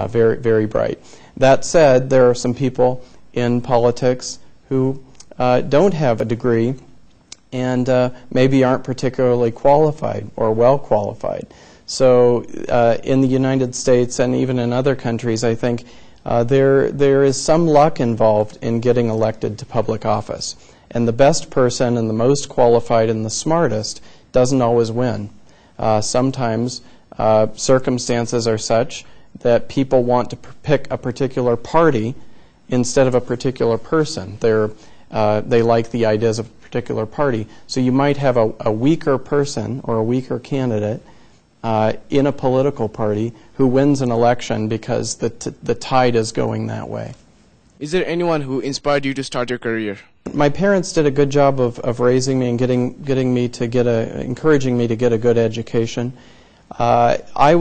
very bright. That said, there are some people in politics who don't have a degree and maybe aren't particularly qualified or well qualified. So in the United States and even in other countries, I think there is some luck involved in getting elected to public office. And the best person and the most qualified and the smartest doesn't always win. Sometimes circumstances are such that people want to pick a particular party instead of a particular person. They like the ideas of a particular party. So you might have a weaker person or a weaker candidate in a political party who wins an election because the tide is going that way. Is there anyone who inspired you to start your career? My parents did a good job of raising me and encouraging me to get a good education. I'm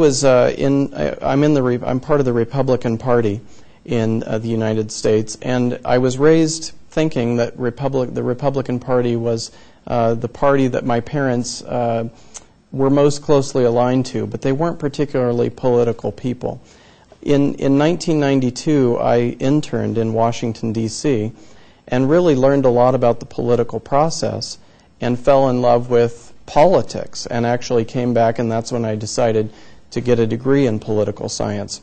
part of the Republican Party in the United States, and I was raised thinking that the Republican Party was the party that my parents were most closely aligned to, but they weren't particularly political people. In 1992, I interned in Washington, D.C., and really learned a lot about the political process and fell in love with politics and actually came back, and that's when I decided to get a degree in political science.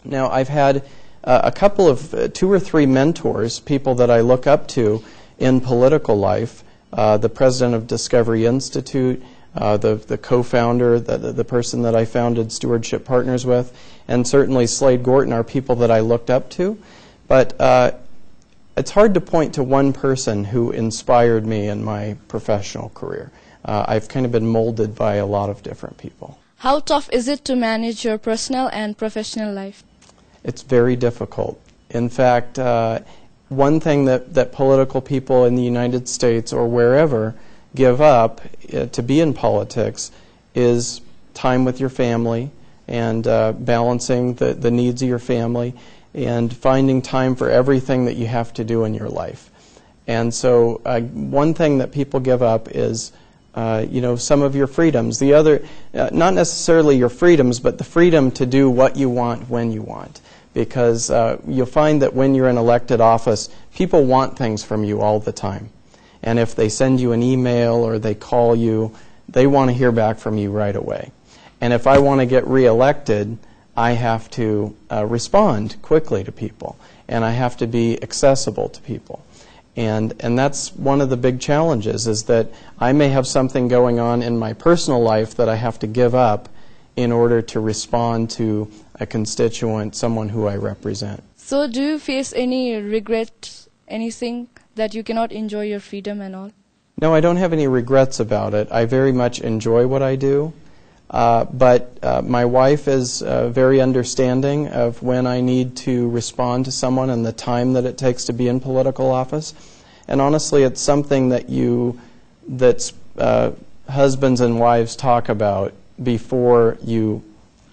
Now, I've had a couple of 2 or 3 mentors, people that I look up to in political life, the president of Discovery Institute, the co-founder, the person that I founded Stewardship Partners with, and certainly Slade Gorton are people that I looked up to. But it's hard to point to one person who inspired me in my professional career. I've kind of been molded by a lot of different people. How tough is it to manage your personal and professional life? It's very difficult. In fact, one thing that political people in the United States or wherever give up to be in politics is time with your family and balancing the needs of your family and finding time for everything that you have to do in your life. And so one thing that people give up is some of your freedoms. The other, not necessarily your freedoms, but the freedom to do what you want when you want. Because you'll find that when you're in elected office, people want things from you all the time. And if they send you an email or they call you, they want to hear back from you right away. And if I want to get reelected, I have to respond quickly to people. And I have to be accessible to people. And that's one of the big challenges, is that I may have something going on in my personal life that I have to give up in order to respond to a constituent, someone who I represent. So do you face any regret, anything that you cannot enjoy your freedom and all? No, I don't have any regrets about it. I very much enjoy what I do. But my wife is very understanding of when I need to respond to someone and the time that it takes to be in political office. And honestly, it's something that husbands and wives talk about before you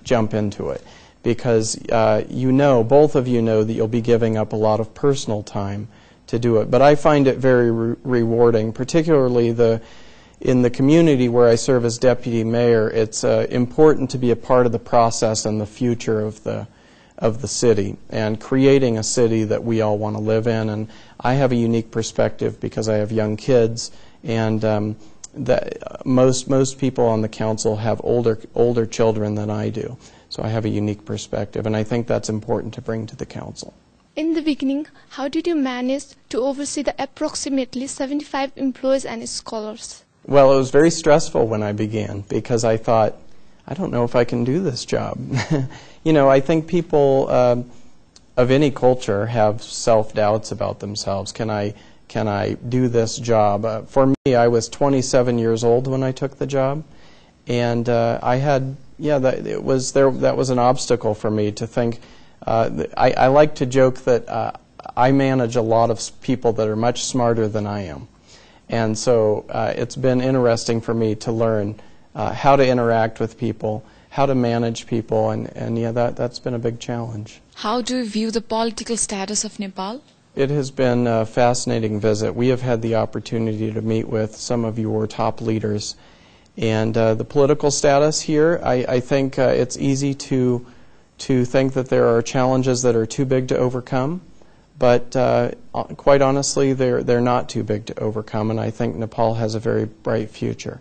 jump into it. Because both of you know that you'll be giving up a lot of personal time to do it. But I find it very rewarding, particularly in the community where I serve as deputy mayor. It's important to be a part of the process and the future of the city and creating a city that we all want to live in. And I have a unique perspective because I have young kids, and that most people on the council have older children than I do. So I have a unique perspective, and I think that's important to bring to the council. In the beginning, how did you manage to oversee the approximately 75 employees and scholars? Well, it was very stressful when I began because I thought, I don't know if I can do this job. I think people of any culture have self-doubts about themselves. Can I do this job? For me, I was 27 years old when I took the job, and that was an obstacle for me to think. I like to joke that I manage a lot of people that are much smarter than I am. And so it's been interesting for me to learn how to interact with people, how to manage people, and that's been a big challenge. How do you view the political status of Nepal? It has been a fascinating visit. We have had the opportunity to meet with some of your top leaders. And the political status here, I think it's easy to to think that there are challenges that are too big to overcome, but quite honestly, they're not too big to overcome, and I think Nepal has a very bright future.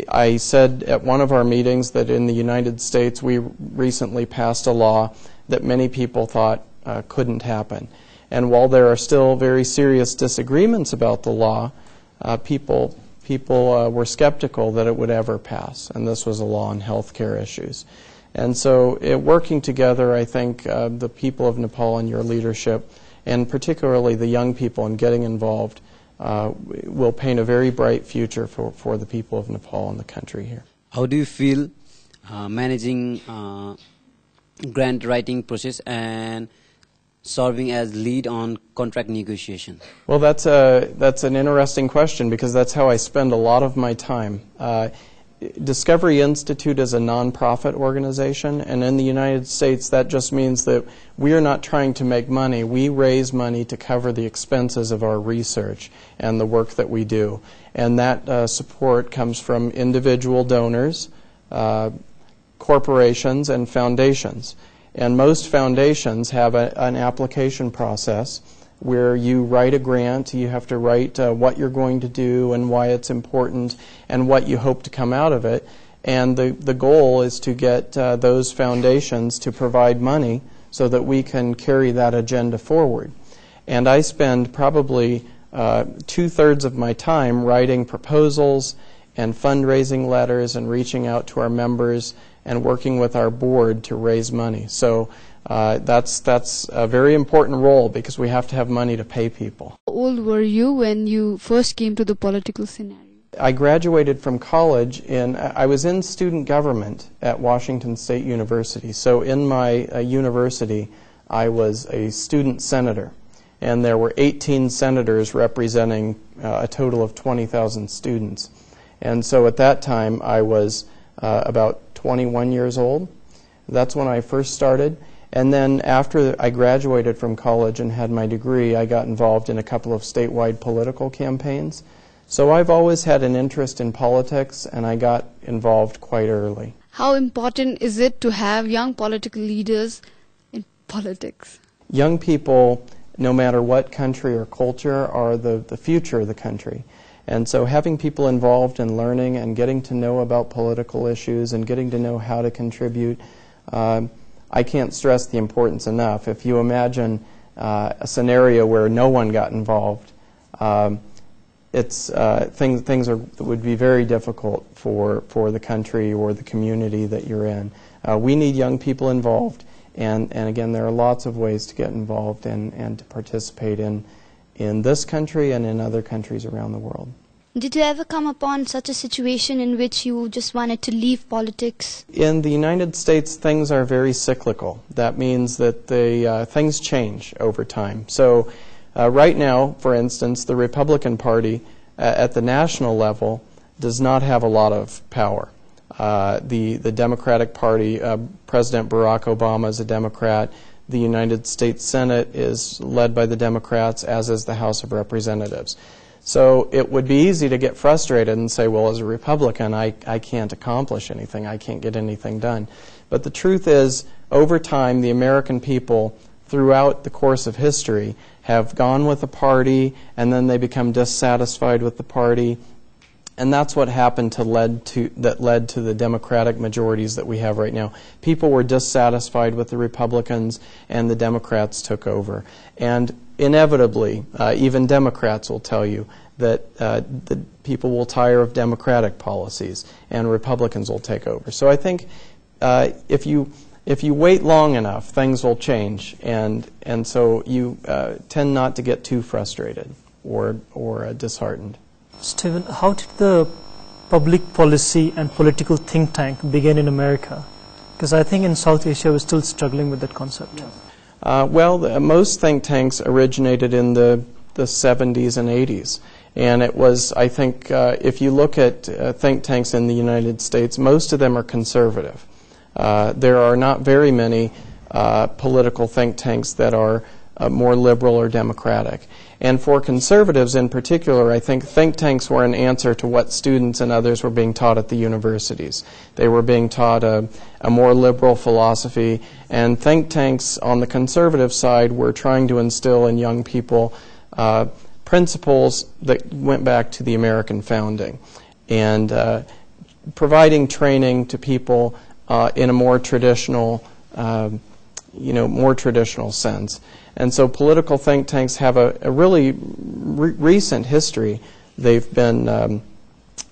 I said at one of our meetings that in the United States we recently passed a law that many people thought couldn't happen. And while there are still very serious disagreements about the law, people were skeptical that it would ever pass, and this was a law on health care issues. And so working together, I think the people of Nepal and your leadership, and particularly the young people in getting involved, will paint a very bright future for the people of Nepal and the country here. How do you feel managing grant writing process and serving as lead on contract negotiation? Well, that's an interesting question because that's how I spend a lot of my time. Discovery Institute is a nonprofit organization, and in the United States that just means that we are not trying to make money. We raise money to cover the expenses of our research and the work that we do. And that support comes from individual donors, corporations, and foundations. And most foundations have an application process where you write a grant, you have to write what you're going to do and why it's important and what you hope to come out of it. And the goal is to get those foundations to provide money so that we can carry that agenda forward. And I spend probably 2/3 of my time writing proposals and fundraising letters and reaching out to our members and working with our board to raise money. So that's a very important role because we have to have money to pay people. How old were you when you first came to the political scenario? I graduated from college I was in student government at Washington State University. So in my university, I was a student senator. And there were 18 senators representing a total of 20,000 students. And so at that time, I was about 21 years old. That's when I first started. And then after I graduated from college and had my degree, I got involved in a couple of statewide political campaigns. So I've always had an interest in politics, and I got involved quite early. How important is it to have young political leaders in politics? Young people, no matter what country or culture, are the future of the country. And so having people involved in learning and getting to know about political issues and getting to know how to contribute, I can't stress the importance enough. If you imagine a scenario where no one got involved, things would be very difficult for the country or the community that you're in. We need young people involved, and again, there are lots of ways to get involved and to participate in this country and in other countries around the world. Did you ever come upon such a situation in which you just wanted to leave politics? In the United States, things are very cyclical. That means that things change over time. So right now, for instance, the Republican Party at the national level does not have a lot of power. The Democratic Party, President Barack Obama is a Democrat. The United States Senate is led by the Democrats, as is the House of Representatives. So it would be easy to get frustrated and say, well, as a Republican, I can't accomplish anything. I can't get anything done. But the truth is, over time, the American people, throughout the course of history, have gone with a party, and then they become dissatisfied with the party. And that's what happened that led to the Democratic majorities that we have right now. People were dissatisfied with the Republicans, and the Democrats took over. And inevitably, even Democrats will tell you that the people will tire of Democratic policies, and Republicans will take over. So I think if you wait long enough, things will change, and so you tend not to get too frustrated or disheartened. Stephen, how did the public policy and political think tank begin in America? Because I think in South Asia we're still struggling with that concept. Most think tanks originated in the 70s and 80s. And it was, I think, if you look at think tanks in the United States, most of them are conservative. There are not very many political think tanks that are more liberal or democratic. And for conservatives in particular, I think think tanks were an answer to what students and others were being taught at the universities. They were being taught a more liberal philosophy, and think tanks on the conservative side were trying to instill in young people principles that went back to the American founding, and providing training to people in a more traditional, more traditional sense. And so political think tanks have a really recent history. They've been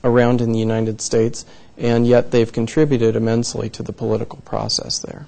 around in the United States, and yet they've contributed immensely to the political process there.